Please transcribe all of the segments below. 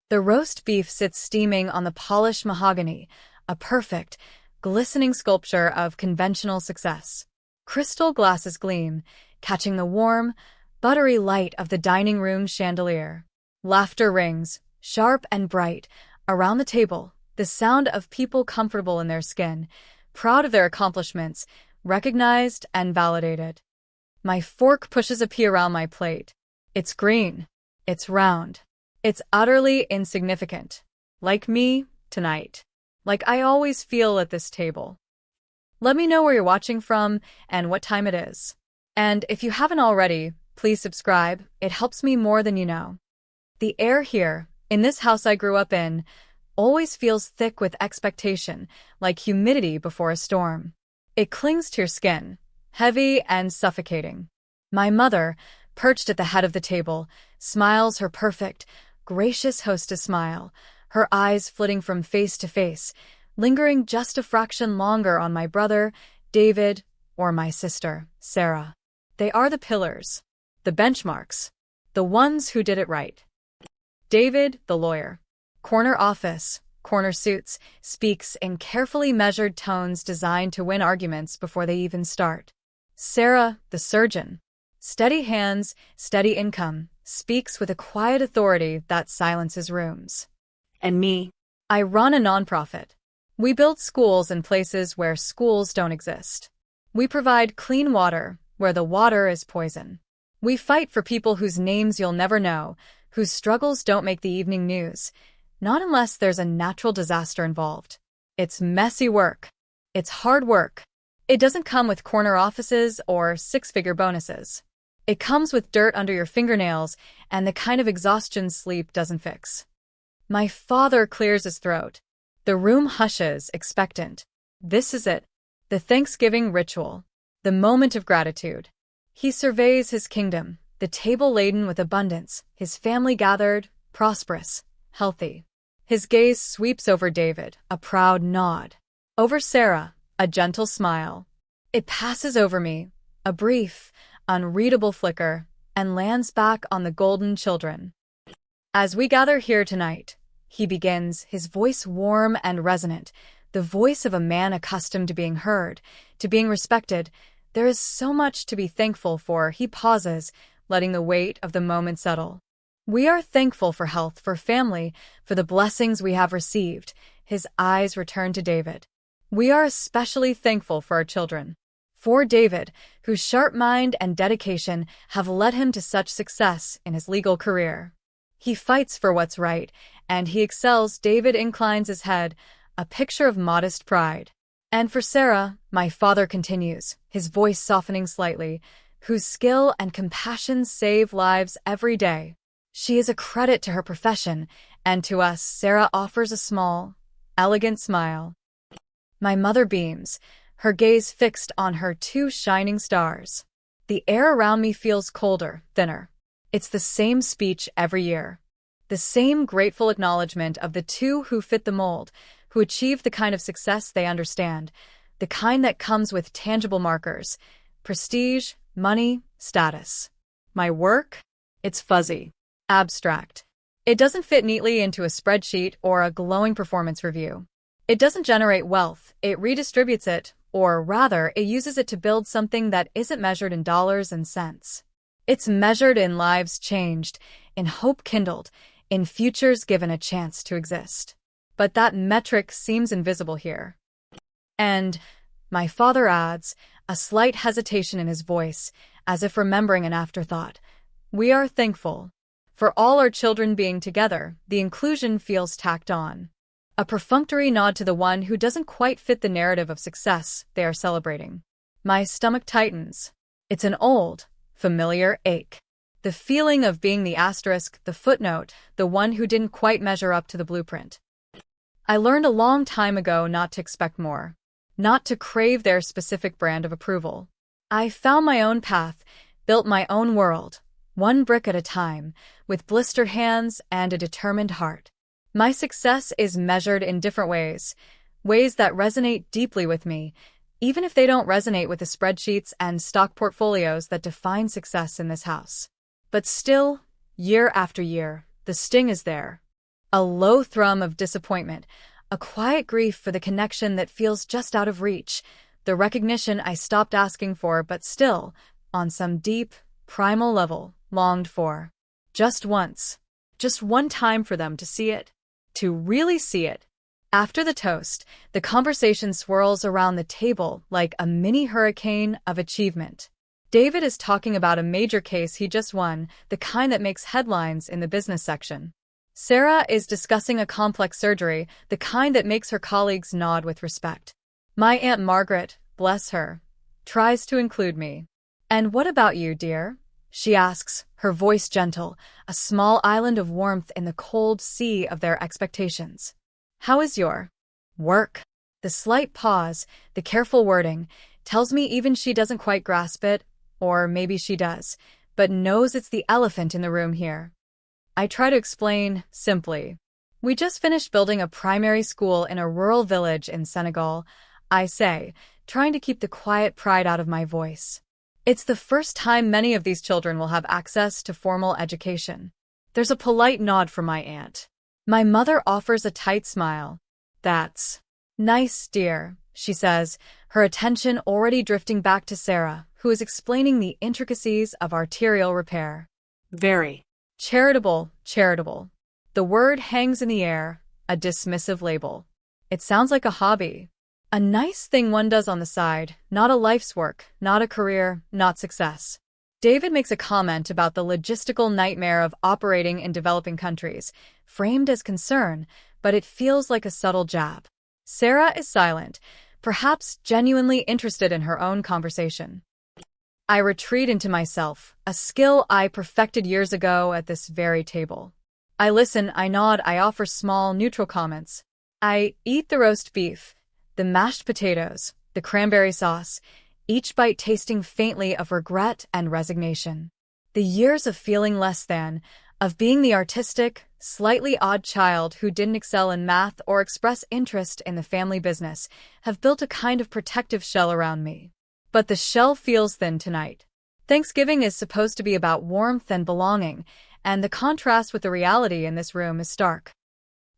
The roast beef sits steaming on the polished mahogany, a perfect, glistening sculpture of conventional success. Crystal glasses gleam, catching the warm, buttery light of the dining room chandelier. Laughter rings, sharp and bright, around the table, the sound of people comfortable in their skin, proud of their accomplishments, recognized and validated. My fork pushes a pea around my plate. It's green. It's round. It's utterly insignificant. Like me, tonight. Like I always feel at this table. Let me know where you're watching from and what time it is. And if you haven't already, please subscribe. It helps me more than you know. The air here, in this house I grew up in, always feels thick with expectation, like humidity before a storm. It clings to your skin, heavy and suffocating. My mother, perched at the head of the table, smiles her perfect, gracious hostess smile, her eyes flitting from face to face, lingering just a fraction longer on my brother, David, or my sister, Sarah. They are the pillars, the benchmarks, the ones who did it right. David, the lawyer. Corner office, corner suits, speaks in carefully measured tones designed to win arguments before they even start. Sarah, the surgeon. Steady hands, steady income, speaks with a quiet authority that silences rooms. And me. I run a nonprofit. We build schools in places where schools don't exist. We provide clean water where the water is poison. We fight for people whose names you'll never know, whose struggles don't make the evening news, not unless there's a natural disaster involved. It's messy work. It's hard work. It doesn't come with corner offices or six-figure bonuses. It comes with dirt under your fingernails and the kind of exhaustion sleep doesn't fix. My father clears his throat. The room hushes, expectant. This is it. The Thanksgiving ritual. The moment of gratitude. He surveys his kingdom, the table laden with abundance, his family gathered, prosperous, healthy. His gaze sweeps over David, a proud nod. Over Sarah, a gentle smile. It passes over me, a brief, unreadable flicker, and lands back on the golden children. As we gather here tonight, he begins, his voice warm and resonant, the voice of a man accustomed to being heard, to being respected. There is so much to be thankful for. He pauses, letting the weight of the moment settle. We are thankful for health, for family, for the blessings we have received. His eyes return to David. We are especially thankful for our children. For David, whose sharp mind and dedication have led him to such success in his legal career. He fights for what's right, and he excels. David inclines his head, a picture of modest pride. And for Sarah, my father continues, his voice softening slightly, whose skill and compassion save lives every day. She is a credit to her profession, and to us. Sarah offers a small, elegant smile. My mother beams, her gaze fixed on her two shining stars. The air around me feels colder, thinner. It's the same speech every year. The same grateful acknowledgement of the two who fit the mold, who achieve the kind of success they understand, the kind that comes with tangible markers, prestige, money, status. My work? It's fuzzy, abstract. It doesn't fit neatly into a spreadsheet or a glowing performance review. It doesn't generate wealth, it redistributes it, or rather, it uses it to build something that isn't measured in dollars and cents. It's measured in lives changed, in hope kindled, in futures given a chance to exist. But that metric seems invisible here. And, my father adds, a slight hesitation in his voice, as if remembering an afterthought. We are thankful. For all our children being together, the inclusion feels tacked on. A perfunctory nod to the one who doesn't quite fit the narrative of success they are celebrating. My stomach tightens. It's an old, familiar ache. The feeling of being the asterisk, the footnote, the one who didn't quite measure up to the blueprint. I learned a long time ago not to expect more, not to crave their specific brand of approval. I found my own path, built my own world, one brick at a time, with blistered hands and a determined heart. My success is measured in different ways, ways that resonate deeply with me, even if they don't resonate with the spreadsheets and stock portfolios that define success in this house. But still, year after year, the sting is there. A low thrum of disappointment, a quiet grief for the connection that feels just out of reach, the recognition I stopped asking for but still, on some deep, primal level, longed for. Just once. Just one time for them to see it. To really see it. After the toast, the conversation swirls around the table like a mini hurricane of achievement. David is talking about a major case he just won, the kind that makes headlines in the business section. Sarah is discussing a complex surgery, the kind that makes her colleagues nod with respect. My Aunt Margaret, bless her, tries to include me. "And what about you, dear?" she asks, her voice gentle, a small island of warmth in the cold sea of their expectations. "How is your work?" The slight pause, the careful wording, tells me even she doesn't quite grasp it, or maybe she does, but knows it's the elephant in the room here. I try to explain, simply. "We just finished building a primary school in a rural village in Senegal," I say, trying to keep the quiet pride out of my voice. "It's the first time many of these children will have access to formal education." There's a polite nod from my aunt. My mother offers a tight smile. "That's nice, dear," she says, her attention already drifting back to Sarah, who is explaining the intricacies of arterial repair. Very. Charitable, charitable. The word hangs in the air, a dismissive label. It sounds like a hobby. A nice thing one does on the side, not a life's work, not a career, not success. David makes a comment about the logistical nightmare of operating in developing countries, framed as concern, but it feels like a subtle jab. Sarah is silent, perhaps genuinely interested in her own conversation. I retreat into myself, a skill I perfected years ago at this very table. I listen, I nod, I offer small, neutral comments. I eat the roast beef, the mashed potatoes, the cranberry sauce, each bite tasting faintly of regret and resignation. The years of feeling less than, of being the artistic, slightly odd child who didn't excel in math or express interest in the family business, have built a kind of protective shell around me. But the shell feels thin tonight. Thanksgiving is supposed to be about warmth and belonging, and the contrast with the reality in this room is stark.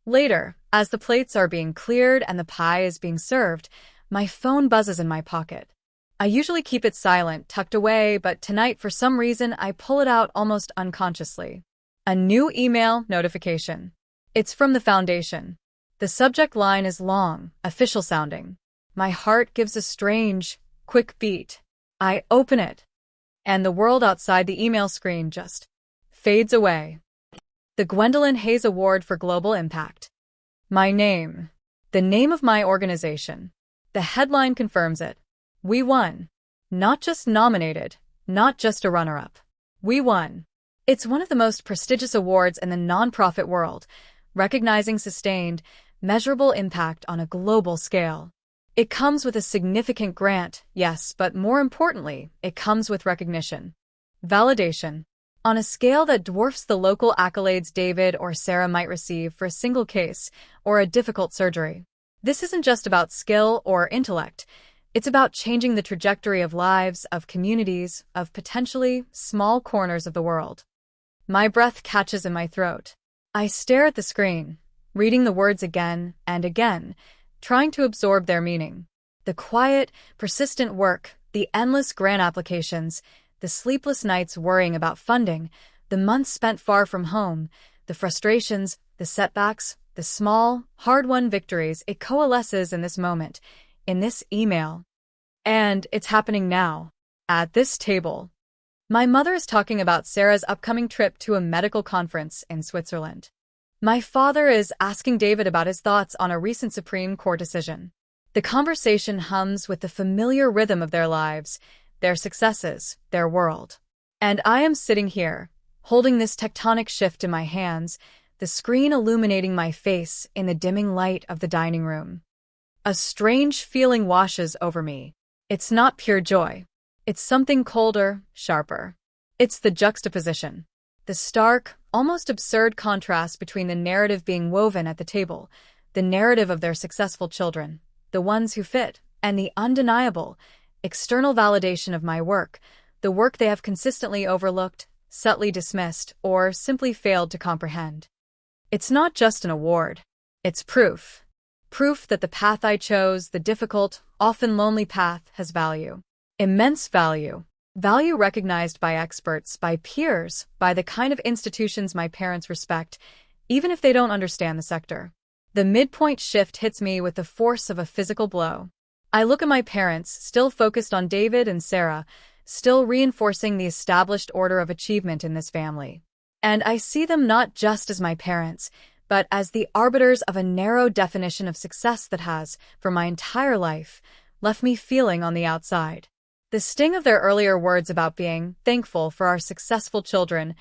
Later, as the plates are being cleared and the pie is being served, my phone buzzes in my pocket. I usually keep it silent, tucked away, but tonight, for some reason, I pull it out almost unconsciously. A new email notification. It's from the foundation. The subject line is long, official sounding. My heart gives a strange, quick beat. I open it, and the world outside the email screen just fades away. The Gwendolyn Hayes Award for Global Impact. My name. The name of my organization. The headline confirms it. We won. Not just nominated, not just a runner-up. We won. It's one of the most prestigious awards in the nonprofit world, recognizing sustained, measurable impact on a global scale. It comes with a significant grant, yes, but more importantly, it comes with recognition. Validation. On a scale that dwarfs the local accolades David or Sarah might receive for a single case or a difficult surgery. This isn't just about skill or intellect. It's about changing the trajectory of lives, of communities, of potentially small corners of the world. My breath catches in my throat. I stare at the screen, reading the words again and again, trying to absorb their meaning. The quiet, persistent work, the endless grant applications, the sleepless nights worrying about funding, the months spent far from home, the frustrations, the setbacks, the small, hard-won victories, it coalesces in this moment, in this email. And it's happening now, at this table. My mother is talking about Sarah's upcoming trip to a medical conference in Switzerland. My father is asking David about his thoughts on a recent Supreme Court decision. The conversation hums with the familiar rhythm of their lives, their successes, their world. And I am sitting here, holding this tectonic shift in my hands, the screen illuminating my face in the dimming light of the dining room. A strange feeling washes over me. It's not pure joy. It's something colder, sharper. It's the juxtaposition. The stark, almost absurd contrast between the narrative being woven at the table, the narrative of their successful children, the ones who fit, and the undeniable, external validation of my work, the work they have consistently overlooked, subtly dismissed, or simply failed to comprehend. It's not just an award. It's proof. Proof that the path I chose, the difficult, often lonely path, has value. Immense value. Value recognized by experts, by peers, by the kind of institutions my parents respect, even if they don't understand the sector. The midpoint shift hits me with the force of a physical blow. I look at my parents, still focused on David and Sarah, still reinforcing the established order of achievement in this family. And I see them not just as my parents, but as the arbiters of a narrow definition of success that has, for my entire life, left me feeling on the outside. The sting of their earlier words about being thankful for our successful children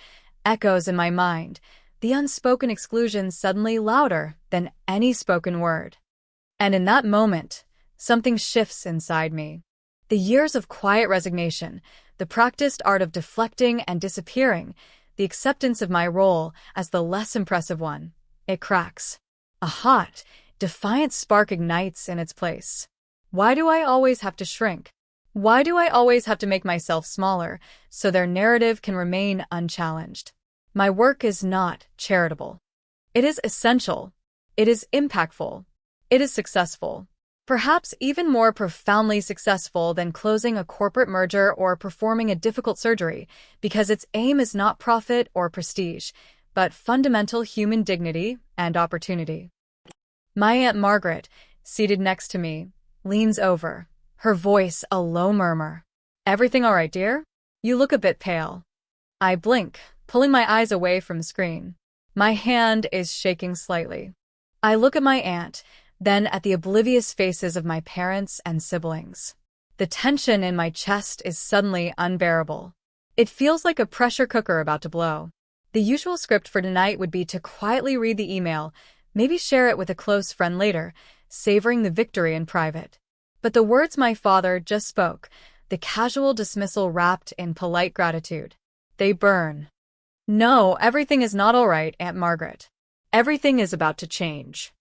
echoes in my mind, the unspoken exclusion suddenly louder than any spoken word. And in that moment, something shifts inside me. The years of quiet resignation, the practiced art of deflecting and disappearing, the acceptance of my role as the less impressive one, it cracks. A hot, defiant spark ignites in its place. Why do I always have to shrink? Why do I always have to make myself smaller so their narrative can remain unchallenged? My work is not charitable. It is essential. It is impactful. It is successful. Perhaps even more profoundly successful than closing a corporate merger or performing a difficult surgery, because its aim is not profit or prestige, but fundamental human dignity and opportunity. My Aunt Margaret, seated next to me, leans over, her voice a low murmur. "Everything all right, dear? You look a bit pale." I blink, pulling my eyes away from the screen. My hand is shaking slightly. I look at my aunt, then at the oblivious faces of my parents and siblings. The tension in my chest is suddenly unbearable. It feels like a pressure cooker about to blow. The usual script for tonight would be to quietly read the email, maybe share it with a close friend later, savoring the victory in private. But the words my father just spoke, the casual dismissal wrapped in polite gratitude, they burn. "No, everything is not all right, Aunt Margaret. Everything is about to change.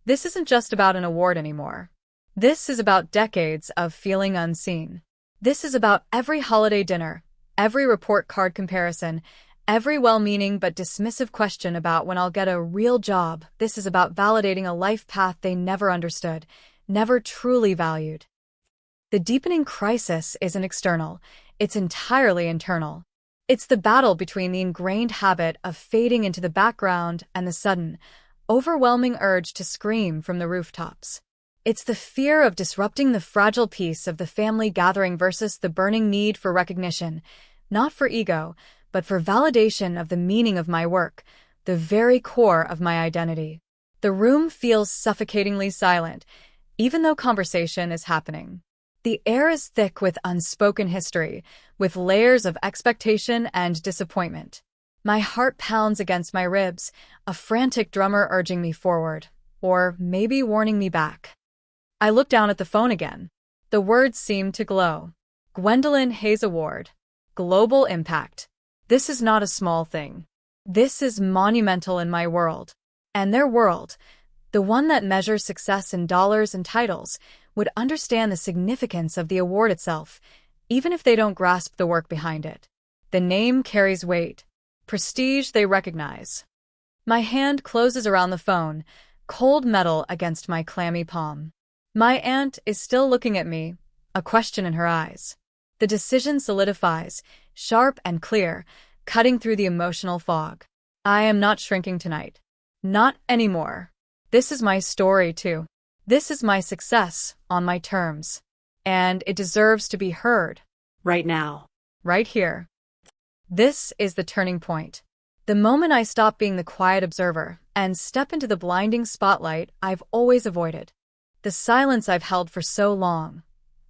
This isn't just about an award anymore. This is about decades of feeling unseen. This is about every holiday dinner, every report card comparison, every well-meaning but dismissive question about when I'll get a real job. This is about validating a life path they never understood, never truly valued." The deepening crisis isn't external, it's entirely internal. It's the battle between the ingrained habit of fading into the background and the sudden, overwhelming urge to scream from the rooftops. It's the fear of disrupting the fragile peace of the family gathering versus the burning need for recognition, not for ego, but for validation of the meaning of my work, the very core of my identity. The room feels suffocatingly silent, even though conversation is happening. The air is thick with unspoken history, with layers of expectation and disappointment. My heart pounds against my ribs, a frantic drummer urging me forward, or maybe warning me back. I look down at the phone again. The words seem to glow. Gwendolyn Hayes Award. Global impact. This is not a small thing. This is monumental in my world. And their world, the one that measures success in dollars and titles, would understand the significance of the award itself, even if they don't grasp the work behind it. The name carries weight. Prestige they recognize. My hand closes around the phone, cold metal against my clammy palm. My aunt is still looking at me, a question in her eyes. The decision solidifies, sharp and clear, cutting through the emotional fog. I am not shrinking tonight. Not anymore. This is my story, too. This is my success, on my terms. And it deserves to be heard. Right now. Right here. This is the turning point. The moment I stop being the quiet observer and step into the blinding spotlight I've always avoided. The silence I've held for so long,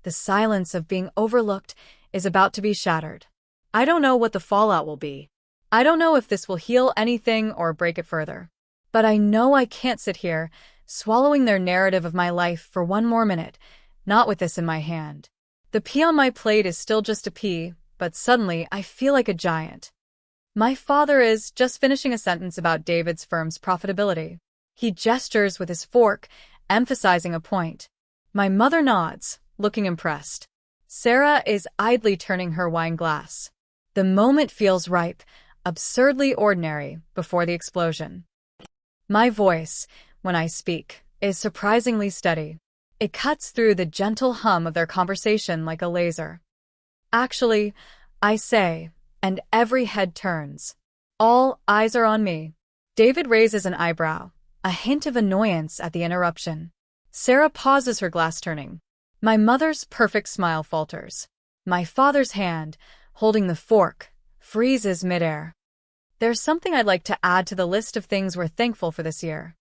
the silence of being overlooked, is about to be shattered. I don't know what the fallout will be. I don't know if this will heal anything or break it further. But I know I can't sit here, swallowing their narrative of my life for one more minute, not with this in my hand. The pea on my plate is still just a pea, but suddenly I feel like a giant. My father is just finishing a sentence about David's firm's profitability. He gestures with his fork, emphasizing a point. My mother nods, looking impressed. Sarah is idly turning her wine glass. The moment feels ripe, absurdly ordinary, before the explosion. My voice, when I speak, is surprisingly steady. It cuts through the gentle hum of their conversation like a laser. Actually, I say, and every head turns. All eyes are on me. David raises an eyebrow, a hint of annoyance at the interruption. Sarah pauses her glass turning. My mother's perfect smile falters. My father's hand, holding the fork, freezes midair. There's something I'd like to add to the list of things we're thankful for this year.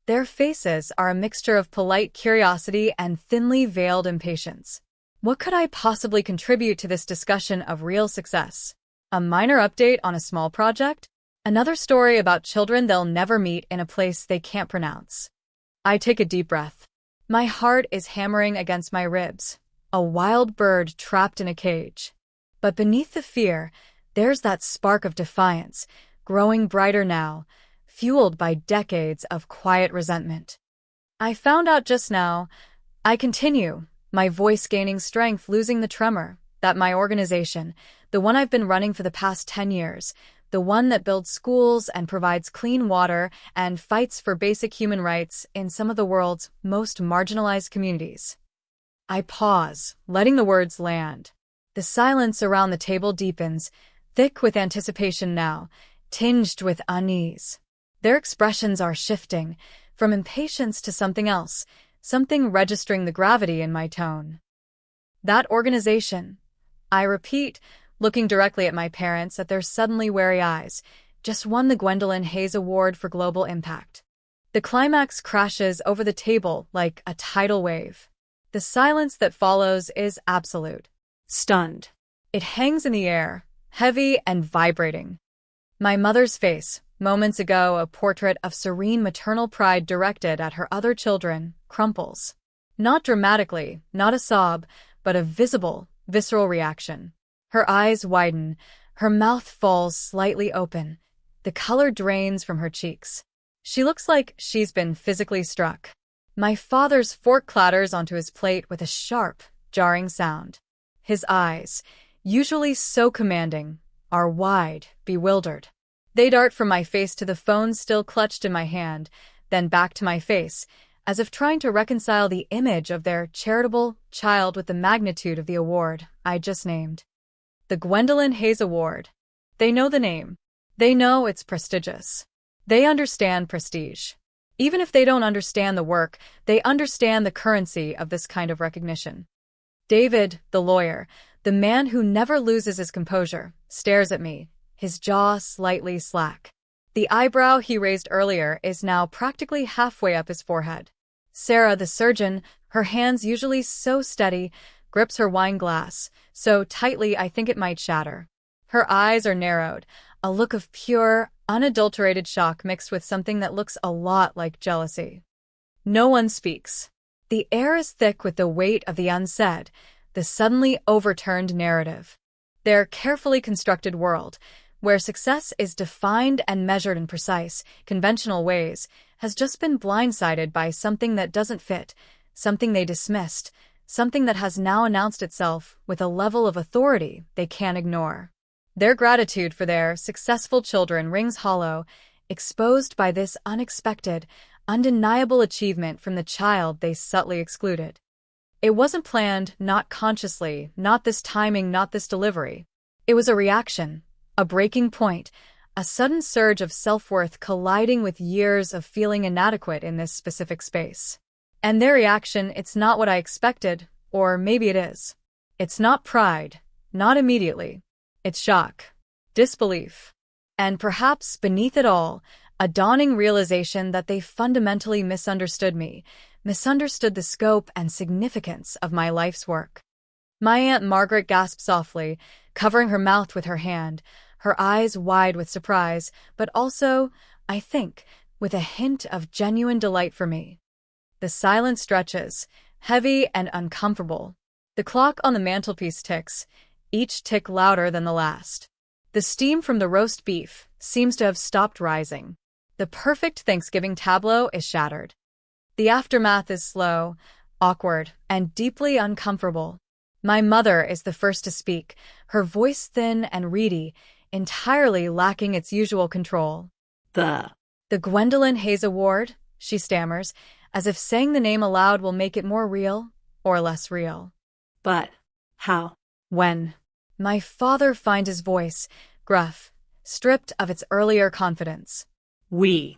Their faces are a mixture of polite curiosity and thinly veiled impatience. What could I possibly contribute to this discussion of real success? A minor update on a small project? Another story about children they'll never meet in a place they can't pronounce. I take a deep breath. My heart is hammering against my ribs, a wild bird trapped in a cage. But beneath the fear, there's that spark of defiance, growing brighter now, fueled by decades of quiet resentment. I found out just now, I continue, my voice gaining strength, losing the tremor, that my organization, the one I've been running for the past 10 years, the one that builds schools and provides clean water and fights for basic human rights in some of the world's most marginalized communities. I pause, letting the words land. The silence around the table deepens, thick with anticipation now, tinged with unease. Their expressions are shifting, from impatience to something else, something registering the gravity in my tone. That organization, I repeat, looking directly at my parents at their suddenly wary eyes, just won the Gwendolyn Hayes Award for Global Impact. The climax crashes over the table like a tidal wave. The silence that follows is absolute. Stunned. It hangs in the air, heavy and vibrating. My mother's face, moments ago a portrait of serene maternal pride directed at her other children, crumples. Not dramatically, not a sob, but a visible, visceral reaction. Her eyes widen, her mouth falls slightly open. The color drains from her cheeks. She looks like she's been physically struck. My father's fork clatters onto his plate with a sharp, jarring sound. His eyes, usually so commanding, are wide, bewildered. They dart from my face to the phone still clutched in my hand, then back to my face, as if trying to reconcile the image of their charitable child with the magnitude of the award I just named. The Gwendolyn Hayes Award. They know the name. They know it's prestigious. They understand prestige. Even if they don't understand the work, they understand the currency of this kind of recognition. David, the lawyer, the man who never loses his composure, stares at me, his jaw slightly slack. The eyebrow he raised earlier is now practically halfway up his forehead. Sarah, the surgeon, her hands usually so steady, grips her wine glass, so tightly I think it might shatter. Her eyes are narrowed, a look of pure, unadulterated shock mixed with something that looks a lot like jealousy. No one speaks. The air is thick with the weight of the unsaid, the suddenly overturned narrative. Their carefully constructed world, where success is defined and measured in precise, conventional ways, has just been blindsided by something that doesn't fit, something they dismissed, something that has now announced itself with a level of authority they can't ignore. Their gratitude for their successful children rings hollow, exposed by this unexpected, undeniable achievement from the child they subtly excluded. It wasn't planned, not consciously, not this timing, not this delivery. It was a reaction, a breaking point, a sudden surge of self-worth colliding with years of feeling inadequate in this specific space. And their reaction, it's not what I expected, or maybe it is. It's not pride, not immediately. It's shock, disbelief, and perhaps beneath it all, a dawning realization that they fundamentally misunderstood me, misunderstood the scope and significance of my life's work. My Aunt Margaret gasped softly, covering her mouth with her hand, her eyes wide with surprise, but also, I think, with a hint of genuine delight for me. The silence stretches, heavy and uncomfortable. The clock on the mantelpiece ticks, each tick louder than the last. The steam from the roast beef seems to have stopped rising. The perfect Thanksgiving tableau is shattered. The aftermath is slow, awkward, and deeply uncomfortable. My mother is the first to speak, her voice thin and reedy, entirely lacking its usual control. The The Gwendolyn Hayes Award, she stammers, as if saying the name aloud will make it more real or less real. But how? When? My father finds his voice, gruff, stripped of its earlier confidence. We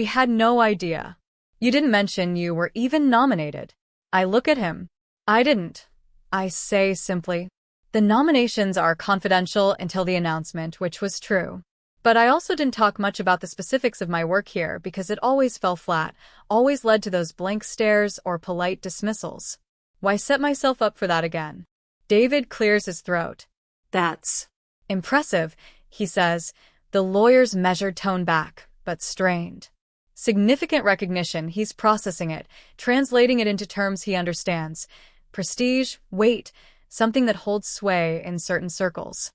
had no idea. You didn't mention you were even nominated. I look at him. I didn't. I say simply, the nominations are confidential until the announcement, which was true. But I also didn't talk much about the specifics of my work here because it always fell flat, always led to those blank stares or polite dismissals. Why set myself up for that again? David clears his throat. That's impressive, he says, the lawyer's measured tone back, but strained. Significant recognition, he's processing it, translating it into terms he understands. Prestige, weight, something that holds sway in certain circles.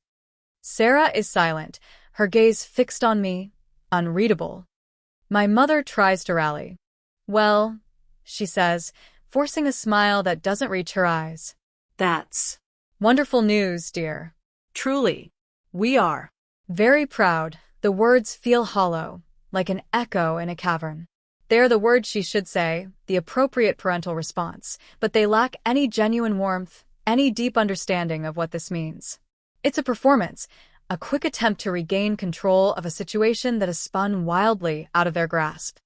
Sarah is silent, her gaze fixed on me, unreadable. My mother tries to rally. Well, she says, forcing a smile that doesn't reach her eyes. That's wonderful news, dear. Truly. We are very proud. The words feel hollow, like an echo in a cavern. They're the words she should say, the appropriate parental response, but they lack any genuine warmth, any deep understanding of what this means. It's a performance, a quick attempt to regain control of a situation that has spun wildly out of their grasp.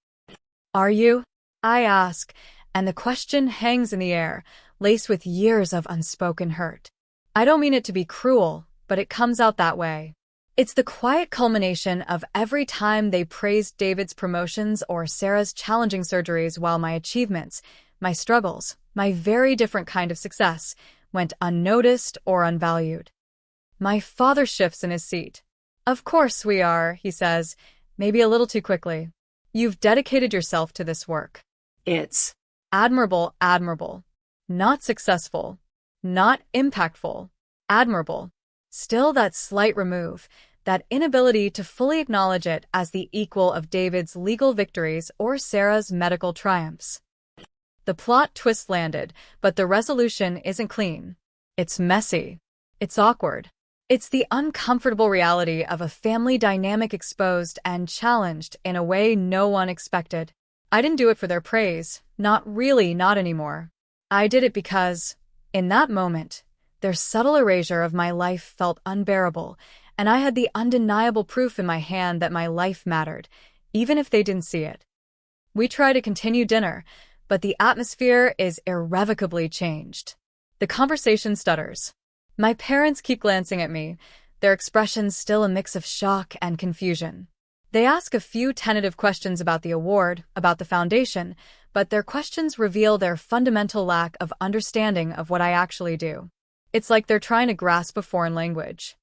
Are you? I ask, and the question hangs in the air, laced with years of unspoken hurt. I don't mean it to be cruel, but it comes out that way. It's the quiet culmination of every time they praised David's promotions or Sarah's challenging surgeries while my achievements, my struggles, my very different kind of success, went unnoticed or unvalued. My father shifts in his seat. Of course we are, he says, maybe a little too quickly. You've dedicated yourself to this work. It's admirable, admirable. Not successful. Not impactful. Admirable. Still that slight remove, that inability to fully acknowledge it as the equal of David's legal victories or Sarah's medical triumphs. The plot twist landed, but the resolution isn't clean. It's messy. It's awkward. It's the uncomfortable reality of a family dynamic exposed and challenged in a way no one expected. I didn't do it for their praise, not really, not anymore. I did it because, in that moment, their subtle erasure of my life felt unbearable, and I had the undeniable proof in my hand that my life mattered, even if they didn't see it. We try to continue dinner, but the atmosphere is irrevocably changed. The conversation stutters. My parents keep glancing at me, their expressions still a mix of shock and confusion. They ask a few tentative questions about the award, about the foundation, but their questions reveal their fundamental lack of understanding of what I actually do. It's like they're trying to grasp a foreign language.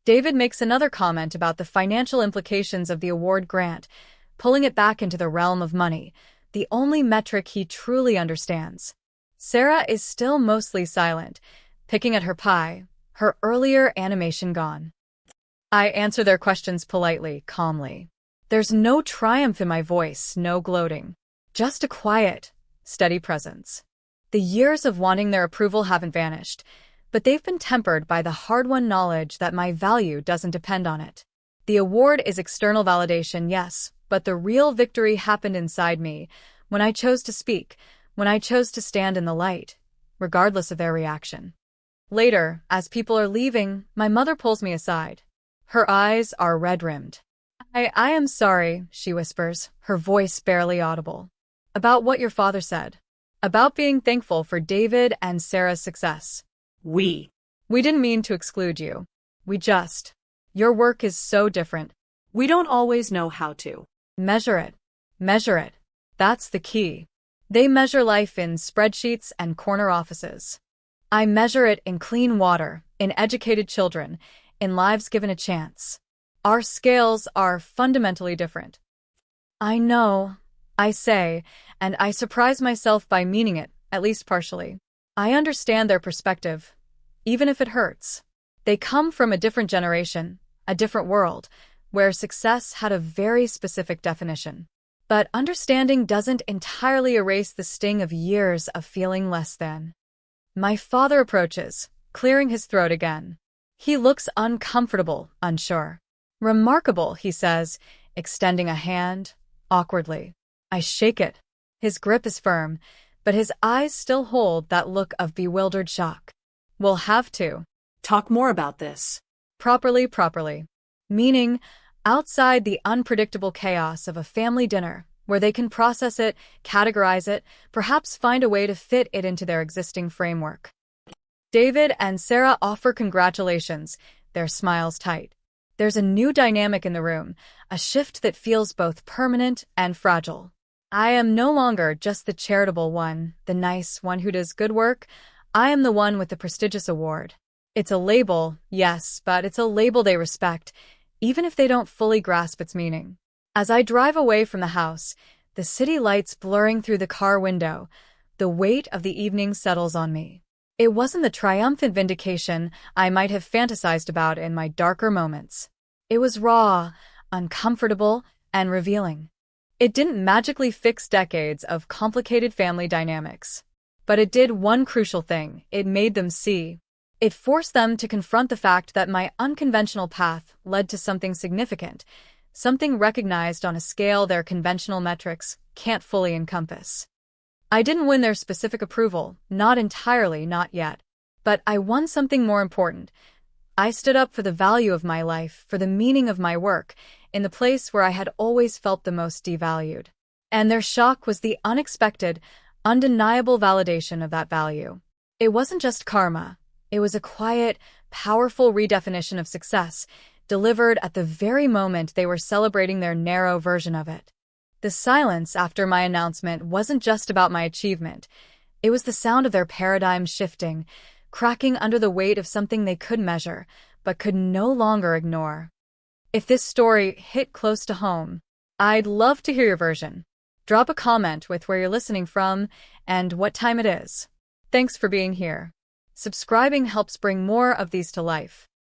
David makes another comment about the financial implications of the award grant, pulling it back into the realm of money, the only metric he truly understands. Sarah is still mostly silent, picking at her pie, her earlier animation gone. I answer their questions politely, calmly. There's no triumph in my voice, no gloating. Just a quiet, steady presence. The years of wanting their approval haven't vanished, but they've been tempered by the hard-won knowledge that my value doesn't depend on it. The award is external validation, yes, but the real victory happened inside me, when I chose to speak, when I chose to stand in the light, regardless of their reaction. Later, as people are leaving, my mother pulls me aside. Her eyes are red-rimmed. I am sorry, she whispers, her voice barely audible. About what your father said. About being thankful for David and Sarah's success. We didn't mean to exclude you. Your work is so different. We don't always know how to measure it. Measure it. That's the key. They measure life in spreadsheets and corner offices. I measure it in clean water, in educated children, in lives given a chance. Our scales are fundamentally different. I know, I say, and I surprise myself by meaning it, at least partially. I understand their perspective, even if it hurts. They come from a different generation, a different world, where success had a very specific definition. But understanding doesn't entirely erase the sting of years of feeling less than. My father approaches, clearing his throat again. He looks uncomfortable, unsure. Remarkable, he says, extending a hand. awkwardly. I shake it. His grip is firm, but his eyes still hold that look of bewildered shock. We'll have to. Talk more about this. Properly. Meaning, outside the unpredictable chaos of a family dinner, where they can process it, categorize it, perhaps find a way to fit it into their existing framework. David and Sarah offer congratulations, their smiles tight. There's a new dynamic in the room, a shift that feels both permanent and fragile. I am no longer just the charitable one, the nice one who does good work. I am the one with the prestigious award. It's a label, yes, but it's a label they respect, even if they don't fully grasp its meaning. As I drive away from the house, the city lights blurring through the car window, the weight of the evening settles on me. It wasn't the triumphant vindication I might have fantasized about in my darker moments. It was raw, uncomfortable, and revealing. It didn't magically fix decades of complicated family dynamics. But it did one crucial thing: it made them see. It forced them to confront the fact that my unconventional path led to something significant, something recognized on a scale their conventional metrics can't fully encompass. I didn't win their specific approval, not entirely, not yet. But I won something more important. I stood up for the value of my life, for the meaning of my work, in the place where I had always felt the most devalued. And their shock was the unexpected, undeniable validation of that value. It wasn't just karma. It was a quiet, powerful redefinition of success, delivered at the very moment they were celebrating their narrow version of it. The silence after my announcement wasn't just about my achievement. It was the sound of their paradigm shifting, cracking under the weight of something they could measure, but could no longer ignore. If this story hit close to home, I'd love to hear your version. Drop a comment with where you're listening from and what time it is. Thanks for being here. Subscribing helps bring more of these to life.